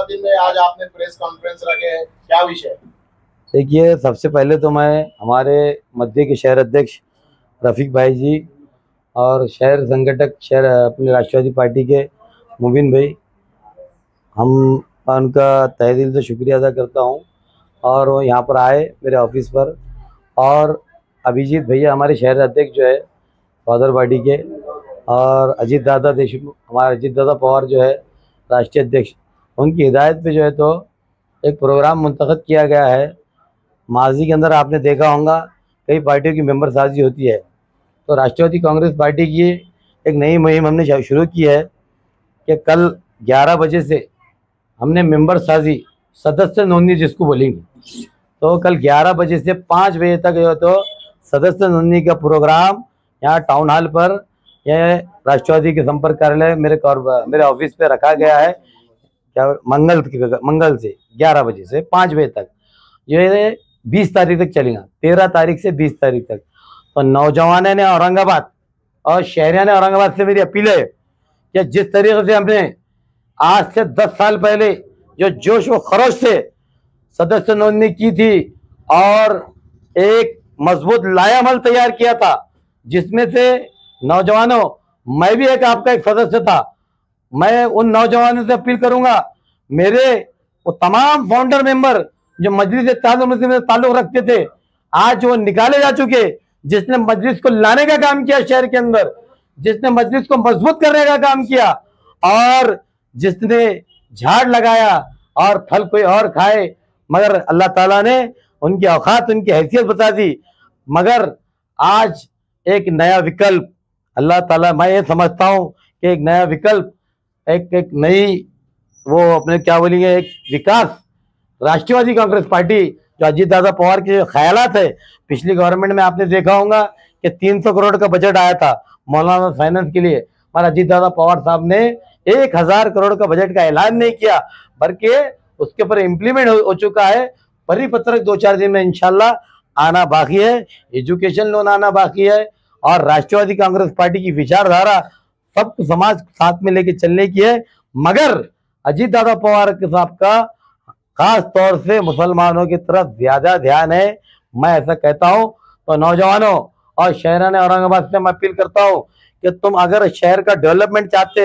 संपादन में आज आपने प्रेस कॉन्फ्रेंस रखे, क्या विषय? देखिए, सबसे पहले तो मैं हमारे मध्य के शहर अध्यक्ष रफीक भाई जी और शहर संगठक शहर अपने राष्ट्रवादी पार्टी के मुबीन भाई, हम उनका तहे दिल से शुक्रिया अदा करता हूं। और वो यहाँ पर आए मेरे ऑफिस पर, और अभिजीत भैया हमारे शहर अध्यक्ष जो है फादर पार्टी के, और अजीत दादा देशमुख हमारे अजीत दादा पवार जो है राष्ट्रीय अध्यक्ष, उनकी हिदायत पे जो है तो एक प्रोग्राम मुंतखब किया गया है। माजी के अंदर आपने देखा होगा कई पार्टियों की मेंबर साजी होती है, तो राष्ट्रवादी कांग्रेस पार्टी की एक नई मुहिम हमने शुरू की है कि कल 11 बजे से हमने मेंबर साजी सदस्य नोंदणी जिसको बोलेंगे, तो कल 11 बजे से 5 बजे तक जो तो सदस्य नोंदणी का प्रोग्राम यहाँ टाउन हॉल पर, यह राष्ट्रवादी के संपर्क कार्यालय मेरे ऑफिस पे रखा गया है। क्या मंगल से 11 बजे से 5 बजे तक, ये 20 तारीख तक चलेगा, 13 तारीख से 20 तारीख तक। तो नौजवानों ने औरंगाबाद और शहरिया ने औरंगाबाद से मेरी अपील है कि जिस तरीके से हमने आज से 10 साल पहले जो जोश व खरोश से सदस्य नोंदणी की थी और एक मजबूत लायामल तैयार किया था, जिसमें से नौजवानों, मैं भी एक आपका एक सदस्य था, मैं उन नौजवानों से अपील करूंगा, मेरे वो तमाम फाउंडर मेंबर जो मजलिस इत्तेहाद में ताल्लुक रखते थे, आज वो निकाले जा चुके। जिसने मजलिस को लाने का काम किया शहर के अंदर, जिसने मजलिस को मजबूत करने का काम किया, और जिसने झाड़ लगाया और फल कोई और खाए, मगर अल्लाह ताला ने उनकी औकात उनकी हैसियत बता दी। मगर आज एक नया विकल्प अल्लाह ताला, मैं ये समझता हूँ कि एक नया विकल्प, एक नई वो अपने क्या बोलेंगे, एक विकास राष्ट्रवादी कांग्रेस पार्टी जो अजीत दादा पवार के ख्यालात है। पिछली गवर्नमेंट में आपने देखा होगा कि 300 करोड़ का बजट आया था मौलाना फाइनेंस के लिए, पर अजीत दादा पवार साहब ने 1000 करोड़ का बजट का ऐलान नहीं किया, बल्कि उसके ऊपर इम्प्लीमेंट हो चुका है। परिपत्रक 2-4 दिन में इंशाल्लाह आना बाकी है, एजुकेशन लोन आना बाकी है, और राष्ट्रवादी कांग्रेस पार्टी की विचारधारा सब समाज साथ में लेके चलने की है। मगर अजीत दादा पवार के साहब का खास तौर से मुसलमानों की तरफ ज्यादा ध्यान है, मैं ऐसा कहता हूं। तो नौजवानों और शहर ने औरंगाबाद से मैं अपील करता हूं कि तुम अगर शहर का डेवलपमेंट चाहते,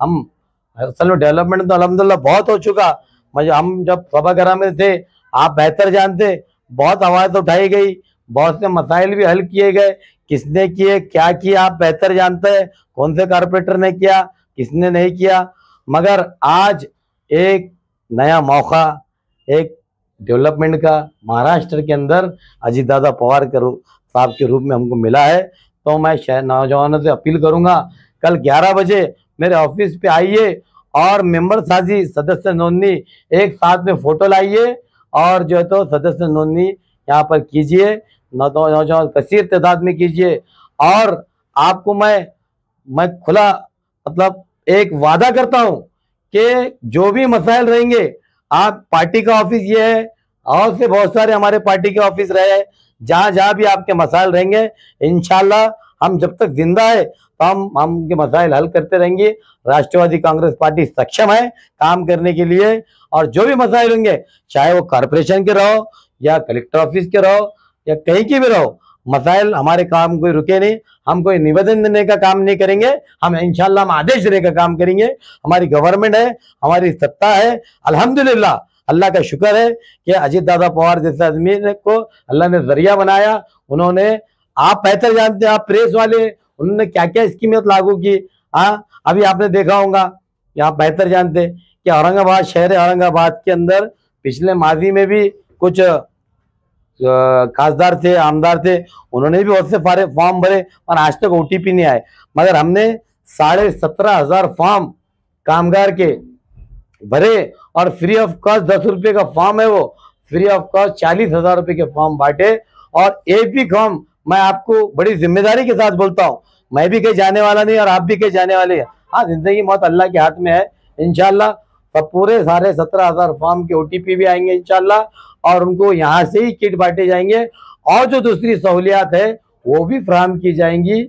हम असल में डेवलपमेंट तो अल्हम्दुलिल्लाह बहुत हो चुका, हम जब सभागार में थे आप बेहतर जानते, बहुत आवाज उठाई गई, बहुत से मसाइल भी हल किए गए, किसने किए क्या किया आप बेहतर जानते हैं, कौन से कारपोरेटर ने किया किसने नहीं किया। मगर आज एक नया मौका एक डेवलपमेंट का महाराष्ट्र के अंदर अजीत दादा पवार के साहब के रूप में हमको मिला है। तो मैं नौजवानों से अपील करूंगा, कल 11 बजे मेरे ऑफिस पे आइए और मेंबर साजी सदस्य नोंदणी एक साथ में फोटो लाइए, और जो है तो सदस्य नोंदणी यहाँ पर कीजिए, नौजवान कसीर तादाद में कीजिए। और आपको मैं खुला मतलब एक वादा करता हूँ कि जो भी मसाइल रहेंगे, आप पार्टी का ऑफिस ये है और से बहुत सारे हमारे पार्टी के ऑफिस रहे हैं, जहां जहां भी आपके मसाइल रहेंगे इंशाल्लाह हम जब तक जिंदा है तो हम के मसाइल हल करते रहेंगे। राष्ट्रवादी कांग्रेस पार्टी सक्षम है काम करने के लिए, और जो भी मसाइल होंगे, चाहे वो कॉरपोरेशन के रहो या कलेक्टर ऑफिस के रहो या कहीं की भी रहो, मसाइल हमारे काम कोई रुके नहीं। हम कोई निवेदन देने का काम नहीं करेंगे, हम इंशाल्लाह हम आदेश देने का काम करेंगे। हमारी गवर्नमेंट है, हमारी सत्ता है, अल्हम्दुलिल्लाह अल्लाह का शुक्र है कि अजीत दादा पवार जैसे आदमी को अल्लाह ने जरिया बनाया। उन्होंने, आप बेहतर जानते हैं, आप प्रेस वाले, उन्होंने क्या क्या स्कीमें लागू की। अभी आपने देखा होगा, आप बेहतर जानते कि औरंगाबाद शहर औरंगाबाद के अंदर पिछले माजी में भी कुछ खासदार थे, आमदार थे, उन्होंने भी बहुत से सारे फॉर्म भरे और आज तक ओटीपी नहीं आए। मगर हमने 17,500 फॉर्म कामगार के भरे, और फ्री ऑफ कॉस्ट 10 रुपये का फॉर्म है, वो फ्री ऑफ कॉस्ट 40,000 रुपये के फॉर्म बांटे। और एक भी फॉर्म, मैं आपको बड़ी जिम्मेदारी के साथ बोलता हूँ, मैं भी कहीं जाने वाला नहीं और आप भी कहीं जाने वाले हैं। हाँ, जिंदगी मौत अल्लाह के हाथ में है, इंशाल्लाह सब पूरे सारे 17,000 फॉर्म के ओटीपी भी आएंगे इंशाल्लाह, और उनको यहाँ से ही किट बांटे जाएंगे, और जो दूसरी सहूलियात है वो भी फराहम की जाएंगी,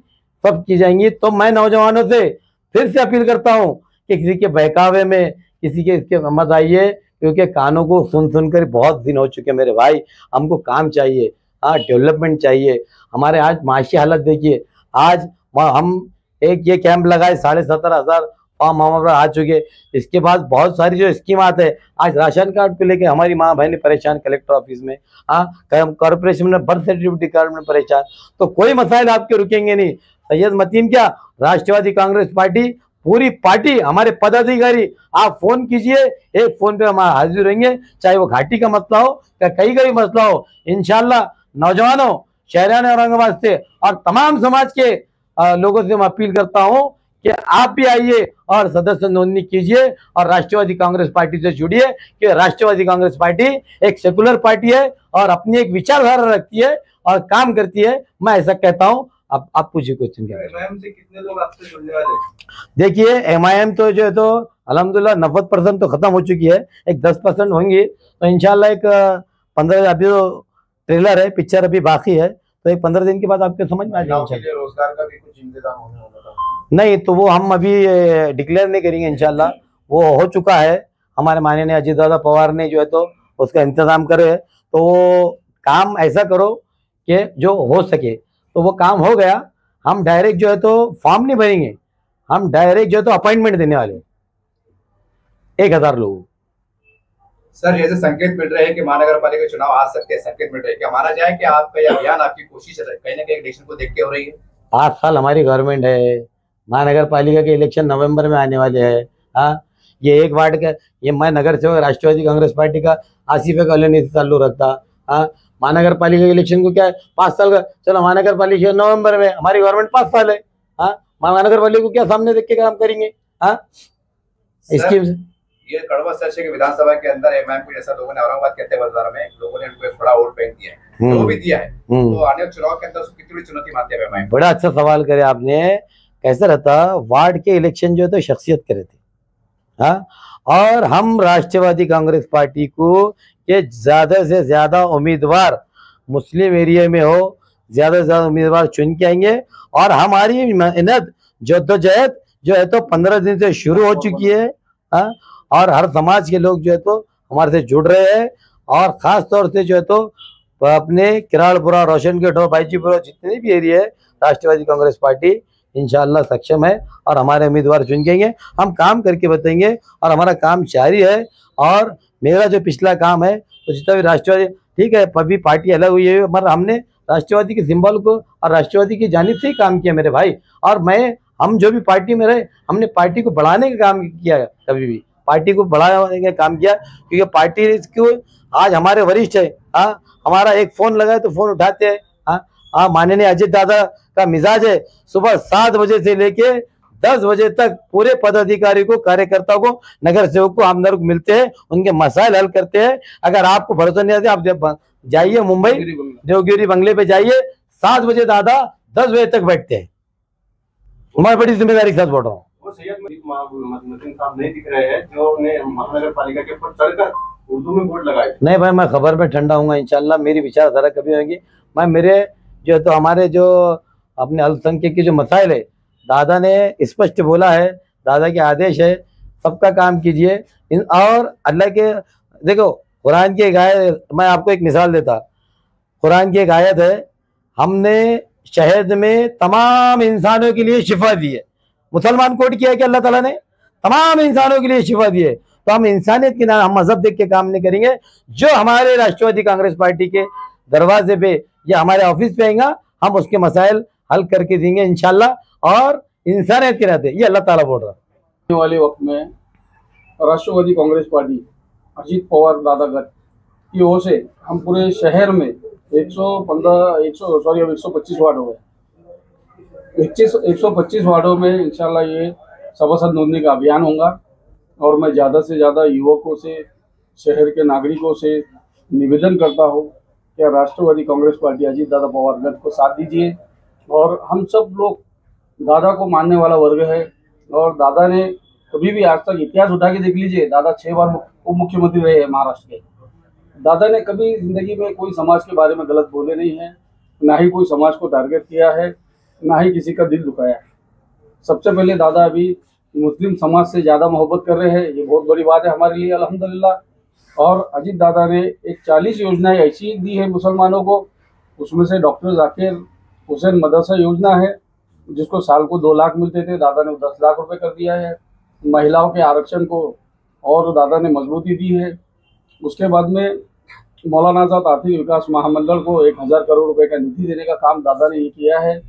सब की जाएंगी। तो मैं नौजवानों से फिर से अपील करता हूँ कि किसी के बहकावे में, किसी के इसके मत आइए, क्योंकि कानों को सुन सुनकर बहुत दिन हो चुके मेरे भाई। हमको काम चाहिए, हाँ, डेवलपमेंट चाहिए। हमारे आज माशी हालत देखिए। आज हम एक ये कैंप लगाए, 17,500 फॉर्म हमारे आ चुके। इसके बाद बहुत सारी जो स्कीम आते हैं, आज राशन कार्ड को लेके हमारी माँ बहनें परेशान, कलेक्टर ऑफिस में, हाँ, कॉर्पोरेशन में बर्थ सर्टिफिकेट कार्ड में परेशान। तो कोई मसाइल आपके रुकेंगे नहीं। सैयद मतीन क्या, राष्ट्रवादी कांग्रेस पार्टी, पूरी पार्टी, हमारे पदाधिकारी, आप फोन कीजिए, एक फोन पे हम हाजिर रहेंगे, चाहे वो घाटी का मसला हो या कहीं का भी मसला हो। इंशाल्लाह नौजवानों, शहरान औरंगाबाद से और तमाम समाज के लोगों से मैं अपील करता हूं कि आप भी आइए और सदस्य नोंदणी कीजिए और राष्ट्रवादी कांग्रेस पार्टी से जुड़िए, कि राष्ट्रवादी कांग्रेस पार्टी एक सेकुलर पार्टी है और अपनी एक विचारधारा रखती है और काम करती है। मैं ऐसा कहता हूं। अब आप पूछिए क्वेश्चन क्या। एमआईएम से कितने लोग आपसे जुड़ने वाले? देखिए, एमआईएम तो जो है तो अल्हम्दुलिल्लाह 90% तो खत्म हो चुकी है, एक 10% होंगी। तो इंशाल्लाह एक 15, अभी तो ट्रेलर है, पिक्चर अभी बाकी है, तो एक 15 दिन के बाद आपको समझ में आ जाएगा। रोजगार का भी कुछ इंतजाम होने वाला था? नहीं, तो वो हम अभी डिक्लेयर नहीं करेंगे, इंशाल्लाह वो हो चुका है। हमारे माननीय अजीत दादा पवार ने जो है तो उसका इंतजाम करे। तो वो काम ऐसा करो कि जो हो सके, तो वो काम हो गया। हम डायरेक्ट जो है तो फॉर्म नहीं भरेंगे, हम डायरेक्ट जो है तो अपॉइंटमेंट देने वाले 1000 लोगों। सर, जैसे संकेत मिल रहे हैं कि महानगर पालिका चुनाव आ सकते हैं, संकेत मिल रहे हैं, क्या माना जाए कि आपका यह अभियान, आपकी कोशिश कहीं ना कहीं इलेक्शन को देख के हो रही है? 5 साल हमारी गवर्नमेंट है, महानगर पालिका के इलेक्शन नवंबर में आने वाले हैं। हाँ, ये एक वार्ड का, ये मैं नगर सेवक राष्ट्रवादी कांग्रेस पार्टी का आसिफ कॉलोनी से चालू रखता। हाँ, महानगर पालिका के इलेक्शन को क्या है, 5 साल का। चलो महानगर पालिका नवंबर में, हमारी गवर्नमेंट 5 साल है। हाँ, महानगर पालिका को क्या सामने देख के काम करेंगे। हाँ, इसकी ये कड़वा सच है कि विधानसभा के अंदर एमआईएम को, जैसा लोगों ने औरंगाबाद के तहत बाजार में लोगों ने उनको बड़ा वोट बैंक दिया है, तो वो भी दिया है, तो आने वाले चुनाव के अंदर उसको कितनी बड़ी चुनौती मानते हैं एमआईएम? बड़ा अच्छा सवाल करे आपने। कैसा रहता, वार्ड के इलेक्शन जो है तो शख्सियत के रहते। हाँ, और हम राष्ट्रवादी कांग्रेस पार्टी को के ज्यादा से ज्यादा उम्मीदवार मुस्लिम एरिया में हो, ज्यादा से ज्यादा उम्मीदवार चुन के आएंगे। और हमारी मेहनत जद्दोजहद जो है तो 15 दिन से शुरू हो चुकी है। हाँ, और हर समाज के लोग जो है तो हमारे से जुड़ रहे हैं। और खास तौर से जो है तो अपने किराड़पुरा, रोशनगढ़ और भाईजीपुरा जितने भी एरिया है, राष्ट्रवादी कांग्रेस पार्टी इंशाल्लाह सक्षम है और हमारे उम्मीदवार चुन देंगे। हम काम करके बताएंगे और हमारा काम जारी है। और मेरा जो पिछला काम है, तो जितना भी राष्ट्रवादी, ठीक है अभी पार्टी अलग हुई है, मगर हमने राष्ट्रवादी के सिंबल को और राष्ट्रवादी की जानिब से ही काम किया मेरे भाई। और हम जो भी पार्टी में रहे, हमने पार्टी को बढ़ाने का काम किया, कभी भी पार्टी को बढ़ाने का काम किया, क्योंकि पार्टी को आज हमारे वरिष्ठ है। हाँ, हमारा एक फोन लगा तो फोन उठाते हैं। हाँ, माननीय अजीत दादा का मिजाज है, सुबह 7 बजे से लेके 10 बजे तक पूरे पदाधिकारी को, कार्यकर्ताओं को, नगर सेवक को, आमदार को मिलते हैं, उनके मसाइल हल करते हैं। अगर आपको भरोसा नहीं आता, आप जाइए मुंबई देवगिरी बंगले पे जाइए, 7 बजे दादा 10 बजे तक बैठते हैं। मैं बड़ी जिम्मेदारी के साथ बोल रहा हूँ। वो सैयद मतीन साहब नहीं दिख रहे हैं, जो ने महानगर पालिका के ऊपर चढ़कर उर्दू में बोर्ड लगाए। नहीं भाई, मैं खबर पे ठंडा हूँ इंशाल्लाह, मेरी विचारधारा कभी होगी। मैं मेरे जो तो हमारे जो अपने अल्पसंख्यक के जो मसाइल है, दादा ने स्पष्ट बोला है, दादा के आदेश है, सबका काम कीजिए। और अल्लाह के, देखो कुरान की एक आयत, मैं आपको एक मिसाल देता, कुरान की एक आयत है, हमने शहद में तमाम इंसानों के लिए शिफा दी है। मुसलमान कोट किया है कि अल्लाह ताला ने तमाम इंसानों के लिए शिफा दी है। तो हम इंसानियत के नाम, हम मजहब देख के काम नहीं करेंगे। जो हमारे राष्ट्रवादी कांग्रेस पार्टी के दरवाजे पे या हमारे ऑफिस पे आएगा, हम उसके मसाइल हल करके देंगे इंशाल्लाह। और इंसानियत के नाते, ये अल्लाह ताला बोल रहा है। आने वाले वक्त में राष्ट्रवादी कांग्रेस पार्टी अजीत पवार दादागढ़ की ओर से हम पूरे शहर में 125 वार्ड हो गए, 125 वार्डों में इंशाल्लाह ये सभासद नोंदणी का अभियान होगा। और मैं ज़्यादा से ज़्यादा युवकों से, शहर के नागरिकों से निवेदन करता हूँ कि राष्ट्रवादी कांग्रेस पार्टी अजीत दादा पवार गढ़ को साथ दीजिए। और हम सब लोग दादा को मानने वाला वर्ग है, और दादा ने कभी भी आज तक इतिहास उठा के देख लीजिए, दादा 6 बार उप मुख्यमंत्री रहे हैं महाराष्ट्र के। दादा ने कभी जिंदगी में कोई समाज के बारे में गलत बोले नहीं है, ना ही कोई समाज को टारगेट किया है, ना ही किसी का दिल दुखाया है। सबसे पहले दादा अभी मुस्लिम समाज से ज़्यादा मोहब्बत कर रहे हैं, ये बहुत बड़ी बात है हमारे लिए अल्हम्दुलिल्लाह। और अजीत दादा ने एक 40 योजनाएं ऐसी दी है मुसलमानों को, उसमें से डॉक्टर जाकिर हुसैन मदरसा योजना है जिसको साल को 2 लाख मिलते थे, दादा ने 10 लाख रुपए कर दिया है। महिलाओं के आरक्षण को और दादा ने मजबूती दी है। उसके बाद में मौलाना आज़ाद आर्थिक विकास महामंडल को 1000 करोड़ रुपए का निधि देने का काम दादा ने ये किया है।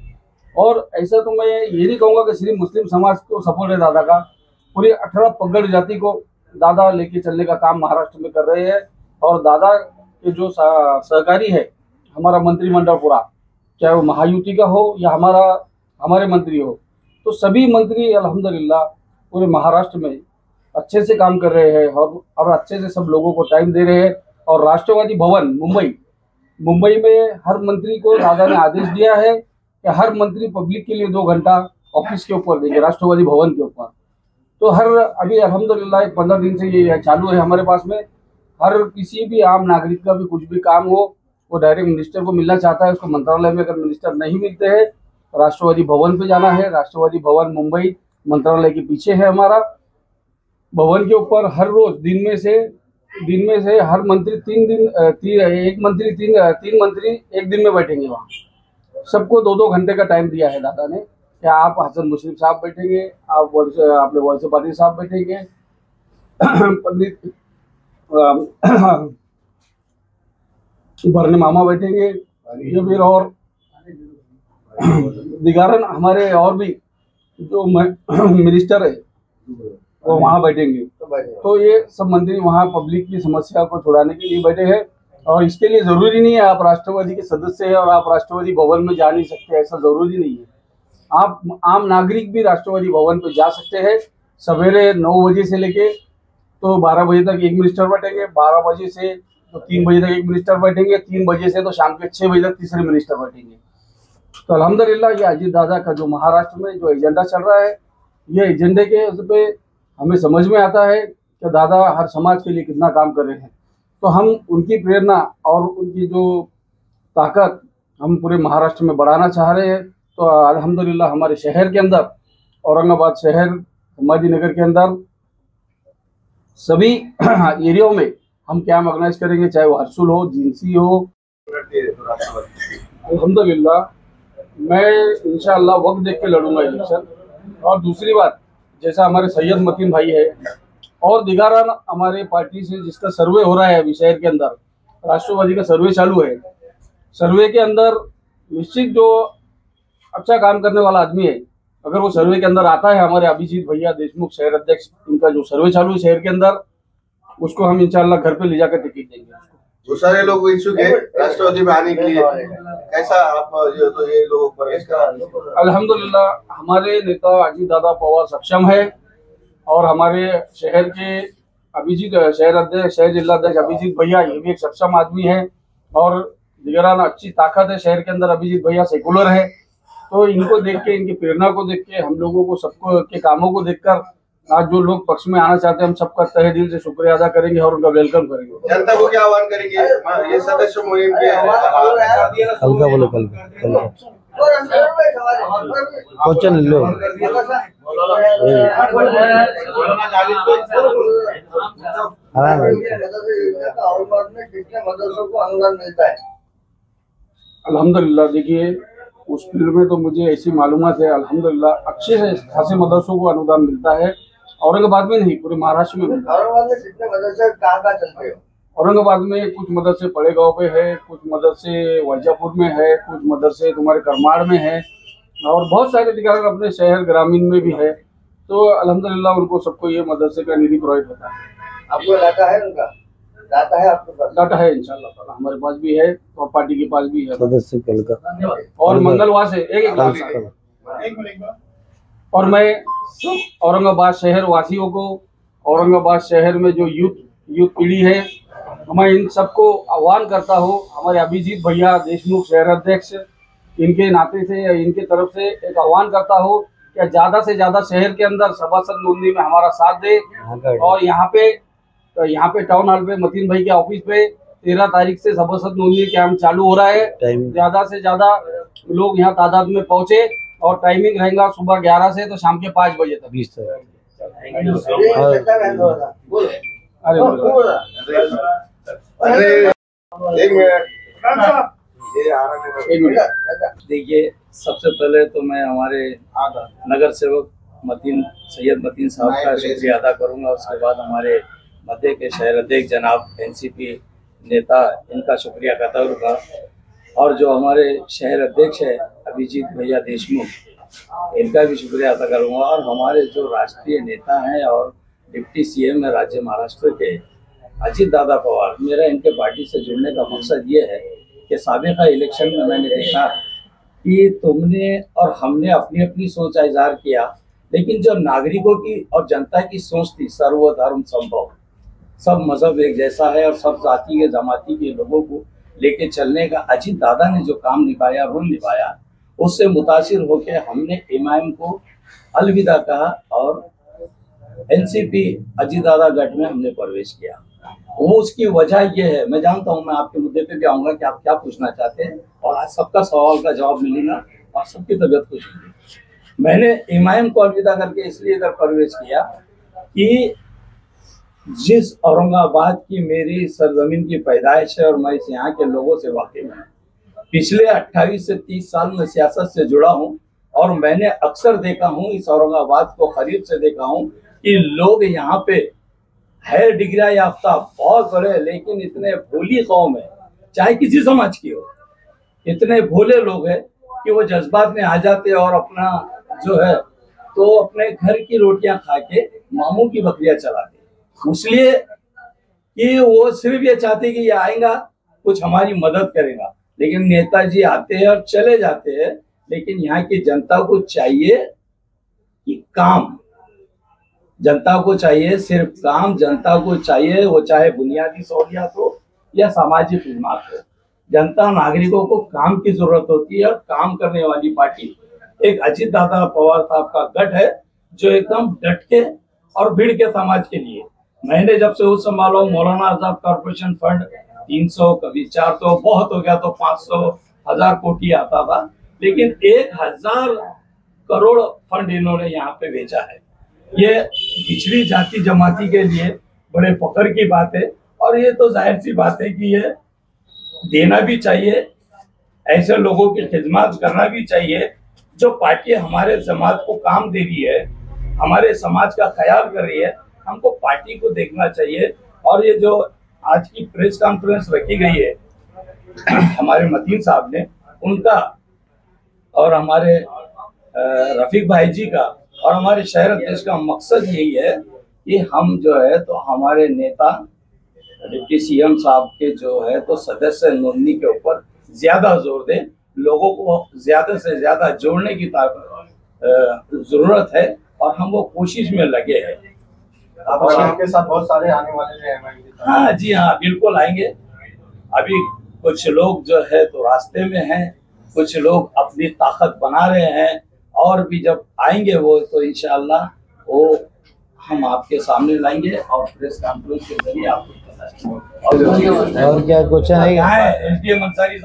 और ऐसा तो मैं ये नहीं कहूँगा कि सिर्फ मुस्लिम समाज को सपोर्ट है दादा का, पूरी 18 पगड़ जाति को दादा लेके चलने का काम महाराष्ट्र में कर रहे हैं। और दादा के जो सहकारी है हमारा मंत्रिमंडल पूरा, चाहे वो महायुति का हो या हमारे मंत्री हो, तो सभी मंत्री अल्हम्दुलिल्लाह पूरे महाराष्ट्र में अच्छे से काम कर रहे हैं और अच्छे से सब लोगों को टाइम दे रहे हैं। और राष्ट्रवादी भवन मुंबई में हर मंत्री को दादा ने आदेश दिया है कि हर मंत्री पब्लिक के लिए 2 घंटा ऑफिस के ऊपर देंगे, राष्ट्रवादी भवन के ऊपर। तो अभी अल्हम्दुलिल्लाह 15 दिन से ये चालू है हमारे पास में। हर किसी भी आम नागरिक का भी कुछ भी काम हो वो डायरेक्ट मिनिस्टर को मिलना चाहता है, उसको मंत्रालय में अगर मिनिस्टर नहीं मिलते हैं राष्ट्रवादी भवन पे जाना है। राष्ट्रवादी भवन मुंबई मंत्रालय के पीछे है हमारा। भवन के ऊपर हर रोज दिन में से हर मंत्री 3 मंत्री एक दिन में बैठेंगे। वहाँ सबको 2-2 घंटे का टाइम दिया है दादा ने कि आप हसन मुश्रीफ साहब बैठेंगे, आप अपने वॉइस पाटिल साहब बैठेंगे, पंडित भरने मामा बैठेंगे, ये फिर और दिगारन हमारे और भी जो मिनिस्टर है वो वहाँ बैठेंगे। तो ये सब मंत्री वहाँ पब्लिक की समस्या को छुड़ाने के लिए बैठे हैं। और इसके लिए ज़रूरी नहीं है आप राष्ट्रवादी के सदस्य हैं और आप राष्ट्रवादी भवन में जा नहीं सकते, ऐसा ज़रूरी नहीं है। आप आम नागरिक भी राष्ट्रवादी भवन पर जा सकते हैं। सवेरे 9 बजे से लेके तो 12 बजे तक एक मिनिस्टर बैठेंगे, 12 बजे से तो 3 बजे तक एक मिनिस्टर बैठेंगे, 3 बजे से तो शाम के 6 बजे तक तीसरे मिनिस्टर बैठेंगे। तो अल्हम्दुलिल्लाह ये अजीत दादा का जो महाराष्ट्र में जो एजेंडा चल रहा है, ये एजेंडे के उस पे हमें समझ में आता है कि दादा हर समाज के लिए कितना काम कर रहे हैं। तो हम उनकी प्रेरणा और उनकी जो ताकत हम पूरे महाराष्ट्र में बढ़ाना चाह रहे हैं। तो अल्हम्दुलिल्लाह हमारे शहर के अंदर, औरंगाबाद शहर, संभाजी नगर के अंदर सभी एरियाओं में हम कैंप ऑर्गेनाइज करेंगे, चाहे वो हर्सुल हो, जिनसी हो। अल्हम्दुलिल्लाह मैं इंशाअल्लाह वक्त देख के लड़ूंगा इलेक्शन। और दूसरी बात, जैसा हमारे सैयद मतीन भाई है और दिगारान हमारे पार्टी से जिसका सर्वे हो रहा है अभी शहर के अंदर, राष्ट्रवादी का सर्वे चालू है। सर्वे के अंदर निश्चित जो अच्छा काम करने वाला आदमी है, अगर वो सर्वे के अंदर आता है, हमारे अभिजीत भैया देशमुख शहर अध्यक्ष, इनका जो सर्वे चालू है शहर के अंदर, उसको हम इंशाल्लाह घर पे ले जाकर टिकट देंगे। वो सारे लोग इच्छुक है राष्ट्रवादी में आने के लिए, कैसा आप ये लोग प्रवेश करा? अल्हम्दुलिल्लाह हमारे नेता अजीत दादा पवार सक्षम है और हमारे शहर के शहर जिला अध्यक्ष अभिजीत भैया ये भी एक सक्षम आदमी है और दिगराना अच्छी ताकत है शहर के अंदर। अभिजीत भैया सेकुलर है, तो इनको देख के, इनकी प्रेरणा को देख के, हम लोगों को सबको के कामों को देखकर आज जो लोग पक्ष में आना चाहते हैं, हम सबका तहे दिल से शुक्रिया अदा करेंगे और उनका वेलकम करेंगे। जनता को क्या आह्वान करेंगे? ये सदस्य मुहिम के हल्का बोलो, क्वेश्चन लो। अल्हम्दुलिल्लाह देखिए उस फील्ड में तो मुझे ऐसी मालूमात है, अल्हम्दुलिल्लाह अच्छे से खासे मदरसों को अनुदान मिलता है। औरंगाबाद में नहीं, पूरे महाराष्ट्र में मिलता है। औरंगाबाद में कितने मदरसे कहाँ चलते हो? औरंगाबाद में कुछ मदरसे पड़ेगांव पे है, कुछ मदरसे वैजापुर में है, कुछ मदरसे तुम्हारे करमाड़ में है और बहुत सारे दिखाकर अपने शहर ग्रामीण में भी है। तो अल्हम्दुलिल्लाह उनको सबको ये मदरसे का निधि प्रोवाइड होता है। आपको डाटा है उनका? डाटा है आपके पास? डाटा है इंशाल्लाह ताला, हमारे पास भी है और पार्टी के पास भी है। सदस्य कल का और मंगलवार से एक और मैं सब औरंगाबाद शहर वासियों को, औरंगाबाद शहर में जो यूथ पीढ़ी है, मैं इन सबको आह्वान करता हूँ, हमारे अभिजीत भैया देशमुख शहर अध्यक्ष, इनके नाते से या इनके तरफ से एक आह्वान करता हूँ कि ज़्यादा से ज़्यादा शहर के अंदर सभासद नोंदणी में हमारा साथ दे। और यहाँ पे टाउन हॉल पे मतीन भाई के ऑफिस पे 13 तारीख से सभासद नोंदणी कैंप चालू हो रहा है। ज़्यादा से ज़्यादा लोग यहाँ तादाद में पहुँचे और टाइमिंग रहेगा सुबह 11 से तो शाम के 5 बजे तक। 20 तक। अरे एक मिनट, ये आ रहा है। देखिए, सबसे पहले तो मैं हमारे नगर सेवक सैयद मतीन साहब का शुक्रिया अदा करूंगा। उसके बाद हमारे मध्य के शहर अध्यक्ष जनाब एनसीपी नेता, इनका शुक्रिया अदा करूंगा। और जो हमारे शहर अध्यक्ष है अभिजीत भैया देशमुख, इनका भी शुक्रिया अदा करूंगा। और हमारे जो राष्ट्रीय नेता हैं और डिप्टी सीएम है राज्य महाराष्ट्र के अजीत दादा पवार, मेरा इनके पार्टी से जुड़ने का मकसद ये है कि साबिका इलेक्शन में मैंने देखा कि तुमने और हमने अपनी अपनी सोच का इजहार किया, लेकिन जो नागरिकों की और जनता की सोच थी सर्वधर्म संभव, सब मजहब एक जैसा है और सब जाति के जमाती के लोगों को लेके चलने का अजीत दादा ने जो काम निभाया, रोल निभाया, उससे मुतासिर होकर हमने इमाम को अलविदा कहा और एनसीपी अजीत दादा गठ में हमने प्रवेश किया। वो उसकी वजह ये है, मैं जानता हूँ, मैं आपके मुद्दे पे भी आऊंगा कि आप क्या पूछना चाहते हैं और आज सबका सवाल का जवाब मिलेगा और सबकी तबीयत खुश होगी। मैंने इमाम को अलविदा करके इसलिए इधर प्रवेश किया कि जिस औरंगाबाद की मेरी सरजमीन की पैदाइश है और मैं इस यहाँ के लोगों से वाकिफ हूँ, पिछले 28 से 30 साल में सियासत से जुड़ा हूँ और मैंने अक्सर देखा हूँ, इस औरंगाबाद को करीब से देखा हूँ कि लोग यहाँ पे है डिग्री याफ्ता बहुत बड़े, लेकिन इतने भोली कौम है, चाहे किसी समाज की हो, इतने भोले लोग हैं कि वो जज्बात में आ जाते और अपना जो है तो अपने घर की रोटियां खा के मामू की बकरियां चलाते, इसलिए कि वो सिर्फ ये चाहते कि ये आएगा कुछ हमारी मदद करेगा। लेकिन नेताजी आते हैं और चले जाते हैं, लेकिन यहाँ की जनता को चाहिए कि काम, जनता को चाहिए सिर्फ काम, जनता को चाहिए वो चाहे बुनियादी सहूलियात हो या सामाजिक खिदमत हो, जनता नागरिकों को काम की जरूरत होती है और काम करने वाली पार्टी एक अजीत दादा पवार साहब का गठ है जो एकदम डट के और भिड़ के समाज के लिए। मैंने जब से वो संभाला, मौलाना आजाद कॉर्पोरेशन फंड 300 कभी 400 बहुत हो गया तो 500 1000 कोटी आता था, लेकिन 1000 करोड़ फंड इन्होंने यहाँ पे भेजा है। ये पिछड़ी जाति जमाती के लिए बड़े फख्र की बात है और ये तो जाहिर सी बात है कि ये देना भी चाहिए, ऐसे लोगों की खिदमत करना भी चाहिए। जो पार्टी हमारे समाज को काम दे रही है, हमारे समाज का ख्याल कर रही है, हमको पार्टी को देखना चाहिए। और ये जो आज की प्रेस कॉन्फ्रेंस रखी गई है हमारे मतीन साहब ने, उनका और हमारे रफीक भाई जी का और हमारे शहर अध्यक्ष का मकसद यही है कि हम जो है तो हमारे नेता डिप्टी सीएम साहब के जो है तो सदस्य नोंदणी के ऊपर ज्यादा जोर दें, लोगों को ज्यादा से ज्यादा जोड़ने की जरूरत है और हम वो कोशिश में लगे हैं। आपके साथ बहुत सारे आने वाले हैं। हाँ जी हाँ, बिल्कुल आएंगे। अभी कुछ लोग जो है तो रास्ते में हैं, कुछ लोग अपनी ताकत बना रहे हैं और भी जब आएंगे वो तो इंशाअल्लाह वो हम आपके सामने लाएंगे और प्रेस कॉन्फ्रेंस के जरिए आपको बताएंगे। और क्या कुछ नहीं है एसडीएम अंसारी